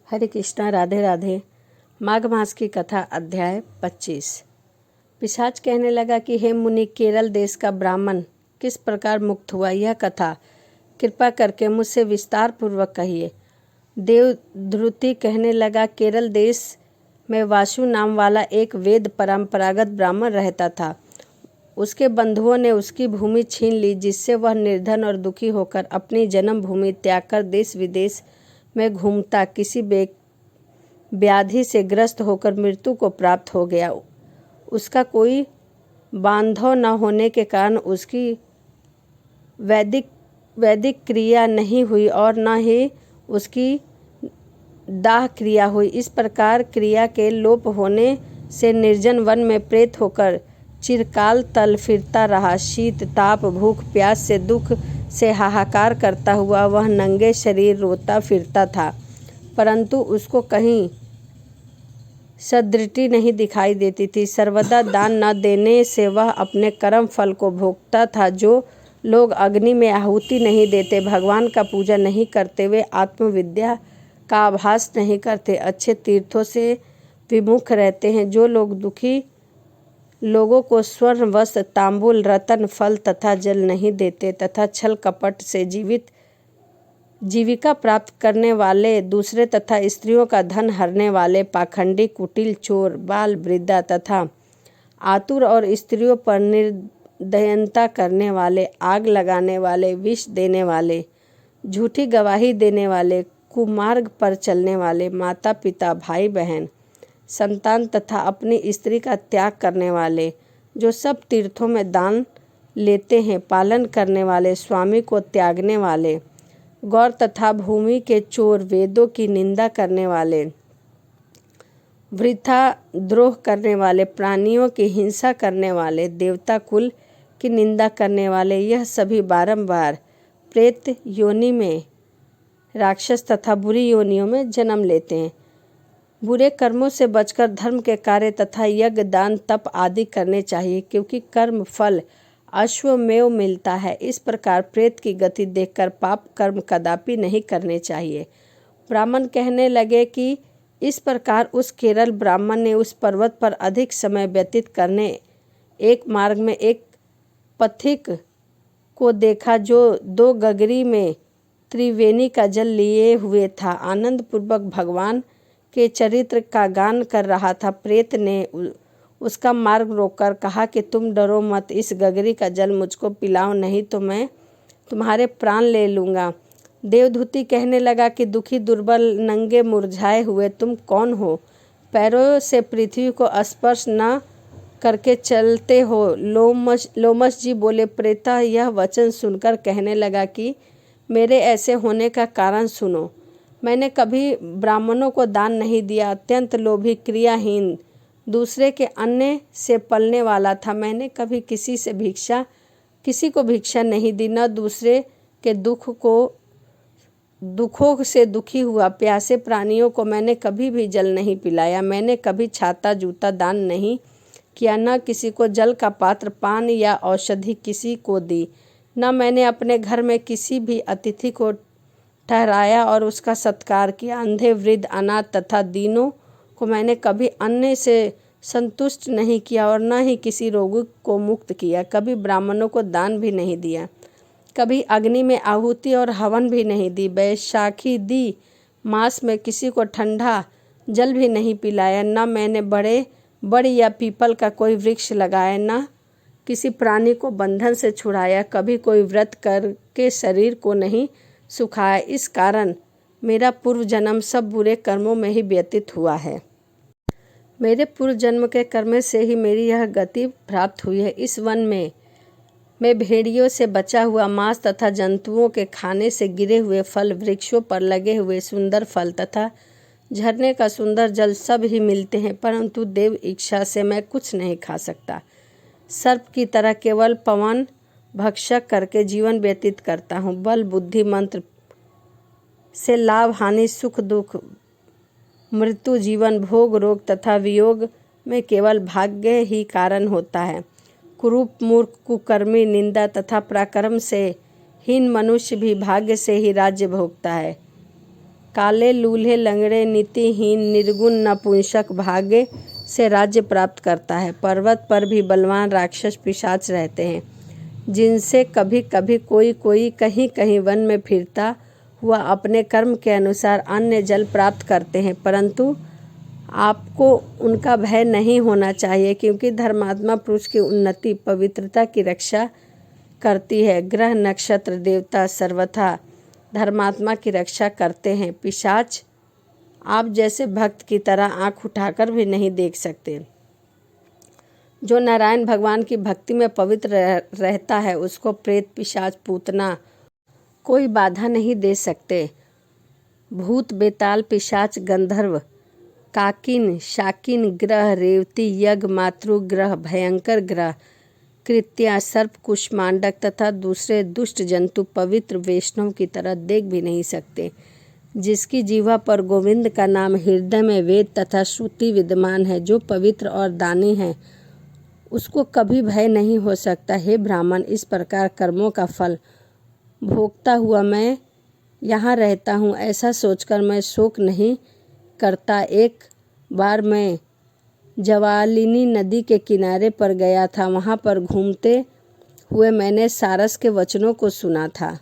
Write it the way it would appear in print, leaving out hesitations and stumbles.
हरे कृष्णा, राधे राधे। माघ मास की कथा, अध्याय 25। पिशाच कहने लगा कि हे मुनि, केरल देश का ब्राह्मण किस प्रकार मुक्त हुआ, यह कथा कृपा करके मुझसे विस्तार पूर्वक कहिए। देवध्रुति कहने लगा, केरल देश में वासु नाम वाला एक वेद परंपरागत ब्राह्मण रहता था। उसके बंधुओं ने उसकी भूमि छीन ली, जिससे वह निर्धन और दुखी होकर अपनी जन्मभूमि त्याग कर देश विदेश में घूमता किसी व्याधि से ग्रस्त होकर मृत्यु को प्राप्त हो गया। उसका कोई बांधव न होने के कारण उसकी वैदिक क्रिया नहीं हुई और न ही उसकी दाह क्रिया हुई। इस प्रकार क्रिया के लोप होने से निर्जन वन में प्रेत होकर चिरकाल तल फिरता रहा। शीत, ताप, भूख, प्यास से दुख से हाहाकार करता हुआ वह नंगे शरीर रोता फिरता था, परंतु उसको कहीं सदृष्टि नहीं दिखाई देती थी। सर्वदा दान न देने से वह अपने कर्म फल को भोगता था। जो लोग अग्नि में आहुति नहीं देते, भगवान का पूजा नहीं करते, वे आत्मविद्या का आभास नहीं करते, अच्छे तीर्थों से विमुख रहते हैं। जो लोग दुखी लोगों को स्वर्ण, वस्त्र, तांबूल, रतन, फल तथा जल नहीं देते तथा छल कपट से जीविका प्राप्त करने वाले, दूसरे तथा स्त्रियों का धन हरने वाले, पाखंडी, कुटिल, चोर, बाल, वृद्धा तथा आतुर और स्त्रियों पर निर्दयता करने वाले, आग लगाने वाले, विष देने वाले, झूठी गवाही देने वाले, कुमार्ग पर चलने वाले, माता पिता, भाई बहन, संतान तथा अपनी स्त्री का त्याग करने वाले, जो सब तीर्थों में दान लेते हैं, पालन करने वाले, स्वामी को त्यागने वाले, गौर तथा भूमि के चोर, वेदों की निंदा करने वाले, वृथा द्रोह करने वाले, प्राणियों की हिंसा करने वाले, देवता कुल की निंदा करने वाले, यह सभी बारंबार प्रेत योनि में, राक्षस तथा बुरी योनियों में जन्म लेते हैं। बुरे कर्मों से बचकर धर्म के कार्य तथा यज्ञ, दान, तप आदि करने चाहिए, क्योंकि कर्म फल अश्वमेव मिलता है। इस प्रकार प्रेत की गति देखकर पाप कर्म कदापि नहीं करने चाहिए। ब्राह्मण कहने लगे कि इस प्रकार उस केरल ब्राह्मण ने उस पर्वत पर अधिक समय व्यतीत करने एक मार्ग में एक पथिक को देखा, जो 2 गगरी में त्रिवेणी का जल लिए हुए था। आनंद पूर्वक भगवान के चरित्र का गान कर रहा था। प्रेत ने उसका मार्ग रोककर कहा कि तुम डरो मत, इस गगरी का जल मुझको पिलाओ, नहीं तो मैं तुम्हारे प्राण ले लूँगा। देवधूति कहने लगा कि दुखी, दुर्बल, नंगे, मुरझाए हुए तुम कौन हो? पैरों से पृथ्वी को स्पर्श न करके चलते हो। लोमश जी बोले। प्रेता यह वचन सुनकर कहने लगा कि मेरे ऐसे होने का कारण सुनो। मैंने कभी ब्राह्मणों को दान नहीं दिया, अत्यंत लोभी, क्रियाहीन, दूसरे के अन्न से पलने वाला था। मैंने कभी किसी को भिक्षा नहीं दी, न दूसरे के दुखों से दुखी हुआ। प्यासे प्राणियों को मैंने कभी भी जल नहीं पिलाया। मैंने कभी छाता जूता दान नहीं किया, न किसी को जल का पात्र, पान या औषधि किसी को दी, न मैंने अपने घर में किसी भी अतिथि को ठहराया और उसका सत्कार किया। अंधे, वृद्ध, अनाथ तथा दीनों को मैंने कभी अन्न से संतुष्ट नहीं किया और न ही किसी रोगी को मुक्त किया। कभी ब्राह्मणों को दान भी नहीं दिया, कभी अग्नि में आहुति और हवन भी नहीं दी। बैशाखी दी मास में किसी को ठंडा जल भी नहीं पिलाया। न मैंने बड़ या पीपल का कोई वृक्ष लगाया, न किसी प्राणी को बंधन से छुड़ाया। कभी कोई व्रत करके शरीर को नहीं सुखाया। इस कारण मेरा पूर्व जन्म सब बुरे कर्मों में ही व्यतीत हुआ है। मेरे पूर्व जन्म के कर्म से ही मेरी यह गति प्राप्त हुई है। इस वन में मैं भेड़ियों से बचा हुआ मांस तथा जंतुओं के खाने से गिरे हुए फल, वृक्षों पर लगे हुए सुंदर फल तथा झरने का सुंदर जल सब ही मिलते हैं, परंतु देव इच्छा से मैं कुछ नहीं खा सकता। सर्प की तरह केवल पवन भक्षक करके जीवन व्यतीत करता हूँ। बल, बुद्धि, मंत्र से लाभ, हानि, सुख, दुख, मृत्यु, जीवन, भोग, रोग तथा वियोग में केवल भाग्य ही कारण होता है। कुरूप, मूर्ख, कुकर्मी, निंदा तथा पराक्रम से हीन मनुष्य भी भाग्य से ही राज्य भोगता है। काले लूल्हे लंगड़े नीतिहीन निर्गुण नपुंसक भाग्य से राज्य प्राप्त करता है। पर्वत पर भी बलवान राक्षस पिशाच रहते हैं, जिनसे कभी कभी कोई कहीं कहीं वन में फिरता हुआ अपने कर्म के अनुसार अन्य जल प्राप्त करते हैं, परंतु आपको उनका भय नहीं होना चाहिए, क्योंकि धर्मात्मा पुरुष की उन्नति पवित्रता की रक्षा करती है। ग्रह नक्षत्र देवता सर्वथा धर्मात्मा की रक्षा करते हैं। पिशाच आप जैसे भक्त की तरह आंख उठाकर भी नहीं देख सकते। जो नारायण भगवान की भक्ति में पवित्र रहता है, उसको प्रेत पिशाच पूतना कोई बाधा नहीं दे सकते। भूत बेताल पिशाच गंधर्व काकिन शाकिन ग्रह रेवती यज्ञ मातृ ग्रह भयंकर ग्रह कृत्या सर्प कुष्मांडक तथा दूसरे दुष्ट जंतु पवित्र वैष्णव की तरह देख भी नहीं सकते। जिसकी जीवा पर गोविंद का नाम हृदय में वेद तथा श्रुति विद्यमान है, जो पवित्र और दानी है, उसको कभी भय नहीं हो सकता। हे ब्राह्मण, इस प्रकार कर्मों का फल भोगता हुआ मैं यहाँ रहता हूँ, ऐसा सोचकर मैं शोक नहीं करता। एक बार मैं जवालिनी नदी के किनारे पर गया था। वहाँ पर घूमते हुए मैंने सारस के वचनों को सुना था।